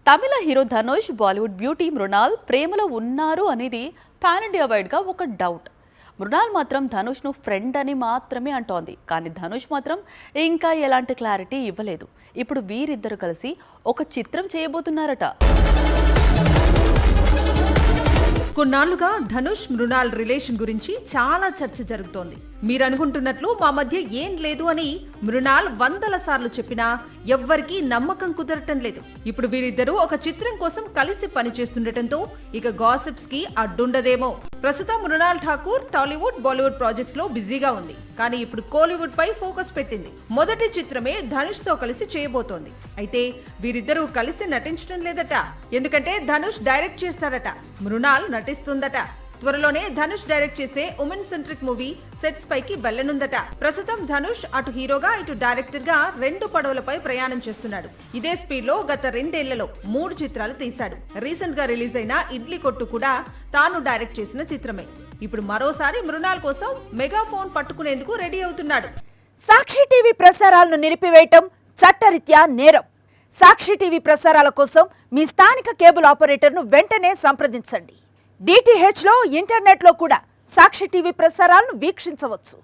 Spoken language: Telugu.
తమిళ హీరో ధనుష్, బాలీవుడ్ బ్యూటీ మృణాల్ ప్రేమలో ఉన్నారు అనేది పాన్ ఇండియా వైడ్గా ఒక డౌట్. మృణాల్ మాత్రం ధనుష్ను ఫ్రెండ్ అని మాత్రమే అంటోంది. కానీ ధనుష్ మాత్రం ఇంకా ఎలాంటి క్లారిటీ ఇవ్వలేదు. ఇప్పుడు వీరిద్దరు కలిసి ఒక చిత్రం చేయబోతున్నారట. కొన్నాళ్లుగా ధనుష్ మృణాల్ రిలేషన్ గురించి చాలా చర్చ జరుగుతోంది. మీరు అనుకుంటున్నట్లు మా మధ్య ఏం లేదు అని మృణాల్ వందల సార్లు చెప్పినా ఎవ్వరికీ నమ్మకం కుదరటం లేదు. ఇప్పుడు వీరిద్దరూ ఒక చిత్రం కోసం కలిసి పనిచేస్తుండటంతో ఇక గాసిప్స్ కి అడ్డుండదేమో. ప్రస్తుతం మృణాల్ ఠాకూర్ టాలీవుడ్, బాలీవుడ్ ప్రాజెక్ట్స్ లో బిజీగా ఉంది. కానీ ఇప్పుడు కోలీవుడ్ పై ఫోకస్ పెట్టింది. మొదటి చిత్రమే ధనుష్ తో కలిసి చేయబోతోంది. అయితే వీరిద్దరూ కలిసి నటించడం లేదట. ఎందుకంటే ధనుష్ డైరెక్ట్ చేస్తాడట, మృణాల్ నటిస్తుందట. త్వరలోనే ధనుష్ డైరెక్ట్ చేసే ఉమెన్ సెంట్రిక్ మూవీ సెట్స్ పైకి వెళ్లనుందట. ప్రస్తుతం ధనుష్ అటు హీరోగా ఇటు డైరెక్టర్ గా 2 పడవలపై ప్రయాణం చేస్తున్నాడు. ఇదే స్పీడ్ లో గత 2 ఏళ్లలో 3 చిత్రాలు తీశాడు. రీసెంట్ గా రిలీజ్ అయిన ఇడ్లీ కొట్టు కూడా తాను డైరెక్ట్ చేసిన చిత్రమే. ఇప్పుడు మరోసారి మృణాల్ కోసం మెగాఫోన్ పట్టుకునేందుకు రెడీ అవుతున్నాడు. సాక్షి టీవీ ప్రసారాలను నిలిపివేయటం చట్టరీత్యా నేరం. సాక్షి టీవీ ప్రసారాల కోసం మీ స్థానిక కేబుల్ ఆపరేటర్ను వెంటనే సంప్రదించండి. DTH లో, ఇంటర్నెట్ లో కూడా సాక్షి టీవీ ప్రసారాలను వీక్షించవచ్చు.